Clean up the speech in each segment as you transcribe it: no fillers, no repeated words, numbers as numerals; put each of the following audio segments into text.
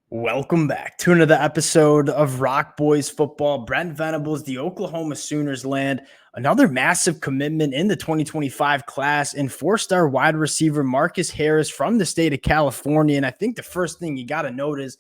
Welcome back to another episode of Rock Boys Football. Brent Venables, the Oklahoma Sooners land another massive commitment in the 2025 class and four-star wide receiver Marcus Harris from the state of California. And I think the first thing you got to notice,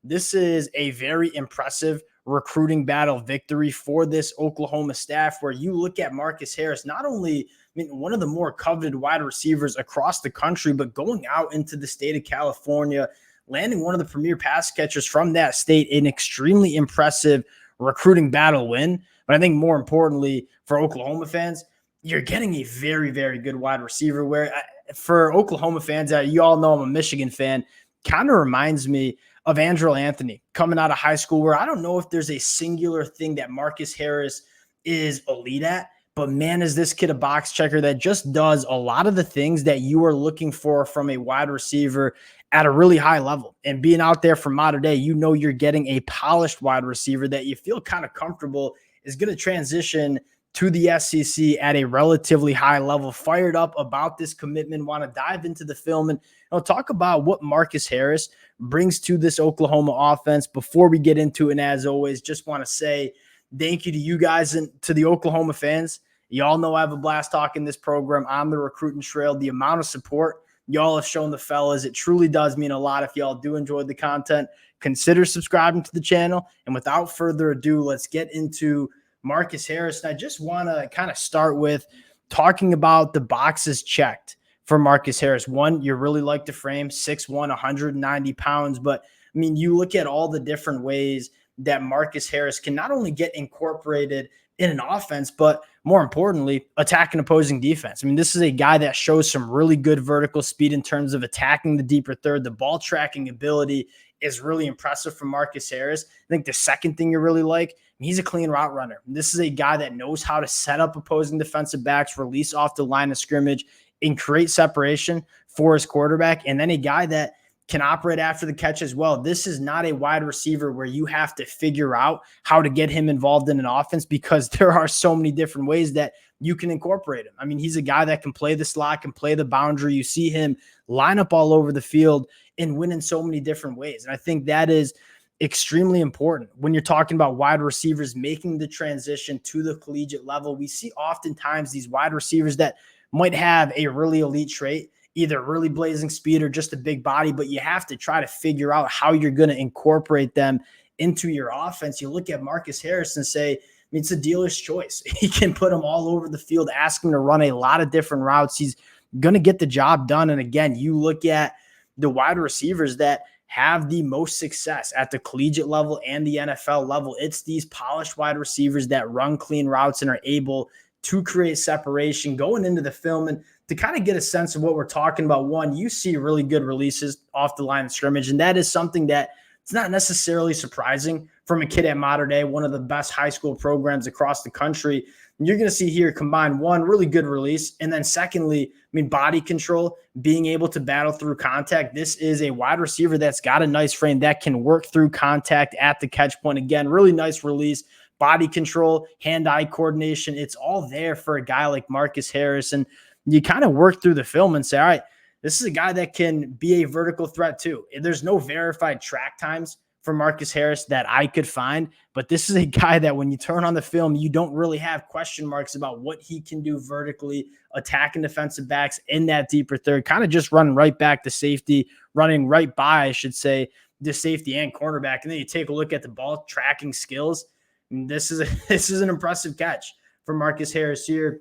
this is a very impressive recruiting battle victory for this Oklahoma staff, where you look at Marcus Harris, not only one of the more coveted wide receivers across the country, but going out into the state of California, landing one of the premier pass catchers from that state, an extremely impressive recruiting battle win. But I think more importantly for Oklahoma fans, you're getting a very, very good wide receiver. Where for Oklahoma fans, you all know I'm a Michigan fan, kind of reminds me of Andrew Anthony coming out of high school, where I don't know if there's a singular thing that Marcus Harris is elite at, but man, is this kid a box checker that just does a lot of the things that you are looking for from a wide receiver at a really high level. And being out there from modern day, you know you're getting a polished wide receiver that you feel kind of comfortable is going to transition to the SEC at a relatively high level. Fired up about this commitment, want to dive into the film and talk about what Marcus Harris brings to this Oklahoma offense. Before we get into it, and as always, just want to say thank you to you guys and to the Oklahoma fans. Y'all know I have a blast talking this program on the recruiting trail. The amount of support y'all have shown the fellas, it truly does mean a lot. If y'all do enjoy the content, consider subscribing to the channel. And without further ado, let's get into Marcus Harris. And I just want to kind of start with talking about the boxes checked for Marcus Harris. One, you really like the frame, 6'1", 190 pounds. But, I mean, you look at all the different ways that Marcus Harris can not only get incorporated in an offense, but more importantly, attack an opposing defense. I mean, this is a guy that shows some really good vertical speed in terms of attacking the deeper third. The ball tracking ability is really impressive from Marcus Harris. I think the second thing you really like, he's a clean route runner. This is a guy that knows how to set up opposing defensive backs, release off the line of scrimmage, and create separation for his quarterback. And then a guy that can operate after the catch as well. This is not a wide receiver where you have to figure out how to get him involved in an offense, because there are so many different ways that you can incorporate him. I mean, he's a guy that can play the slot, can play the boundary. You see him line up all over the field and win in so many different ways. And I think that is extremely important when you're talking about wide receivers making the transition to the collegiate level. We see oftentimes these wide receivers that might have a really elite trait, either really blazing speed or just a big body, but you have to try to figure out how you're going to incorporate them into your offense. You look at Marcus Harris and say, I mean, it's a dealer's choice. He can put them all over the field, ask him to run a lot of different routes. He's going to get the job done. And again, you look at the wide receivers that have the most success at the collegiate level and the NFL level. It's these polished wide receivers that run clean routes and are able to create separation going into the film. And to kind of get a sense of what we're talking about, one, you see really good releases off the line of scrimmage, and that is something that it's not necessarily surprising from a kid at Mater Dei, one of the best high school programs across the country. And you're going to see here combine, one, really good release, and then secondly, I mean, body control, being able to battle through contact. This is a wide receiver that's got a nice frame that can work through contact at the catch point. Again, really nice release, body control, hand-eye coordination. It's all there for a guy like Marcus Harris. And you kind of work through the film and say, all right, this is a guy that can be a vertical threat too. There's no verified track times for Marcus Harris that I could find, but this is a guy that when you turn on the film, you don't really have question marks about what he can do vertically, attacking defensive backs in that deeper third, kind of just running right back to safety, running right by, I should say, the safety and cornerback. And then you take a look at the ball tracking skills. And this is an impressive catch for Marcus Harris here.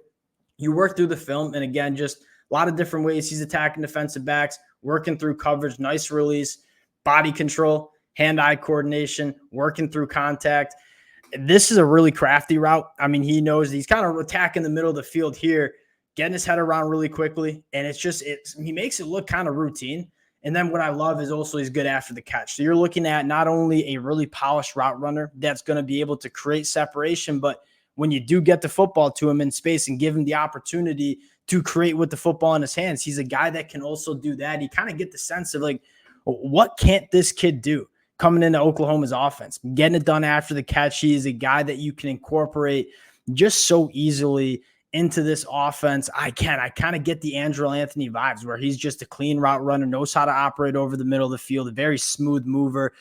You work through the film, and again, just a lot of different ways he's attacking defensive backs, working through coverage, nice release, body control, hand-eye coordination, working through contact. This is a really crafty route. I mean, he knows he's kind of attacking the middle of the field here, getting his head around really quickly, and he makes it look kind of routine. And then what I love is also he's good after the catch. So you're looking at not only a really polished route runner that's going to be able to create separation, but when you do get the football to him in space and give him the opportunity to create with the football in his hands, he's a guy that can also do that. You kind of get the sense of like, what can't this kid do coming into Oklahoma's offense? Getting it done after the catch. He is a guy that you can incorporate just so easily into this offense. I kind of get the Andrew Anthony vibes where he's just a clean route runner, knows how to operate over the middle of the field, a very smooth mover.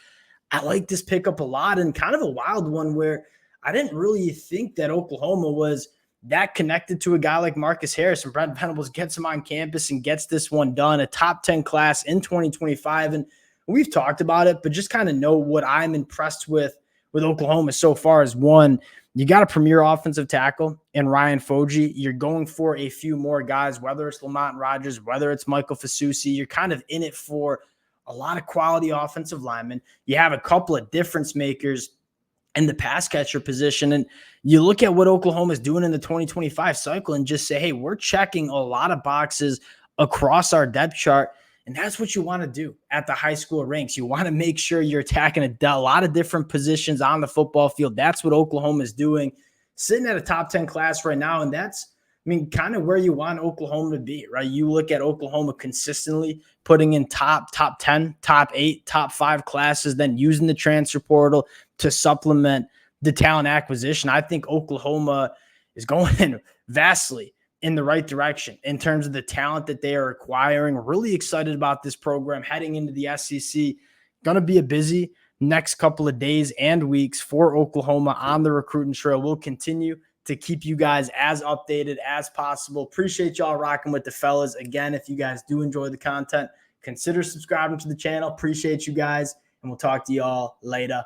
I like this pickup a lot, and kind of a wild one where I didn't really think that Oklahoma was that connected to a guy like Marcus Harris, and Brent Venables gets him on campus and gets this one done, a top 10 class in 2025. And we've talked about it, but just kind of know what I'm impressed with Oklahoma so far is, one, you got a premier offensive tackle in Ryan Foji. You're going for a few more guys, whether it's Lamont Rogers, whether it's Michael Fasusi. You're kind of in it for a lot of quality offensive linemen. You have a couple of difference makers in the pass catcher position. And you look at what Oklahoma is doing in the 2025 cycle and just say, hey, we're checking a lot of boxes across our depth chart. And that's what you want to do at the high school ranks. You want to make sure you're attacking a lot of different positions on the football field. That's what Oklahoma is doing, sitting at a top 10 class right now. And that's, kind of where you want Oklahoma to be, right? You look at Oklahoma consistently putting in top 10, top 8, top 5 classes, then using the transfer portal to supplement the talent acquisition. I think Oklahoma is going vastly in the right direction in terms of the talent that they are acquiring. Really excited about this program heading into the SEC. Going to be a busy next couple of days and weeks for Oklahoma on the recruiting trail. We'll continue to keep you guys as updated as possible. Appreciate y'all rocking with the fellas. Again, if you guys do enjoy the content, consider subscribing to the channel. Appreciate you guys, and we'll talk to y'all later.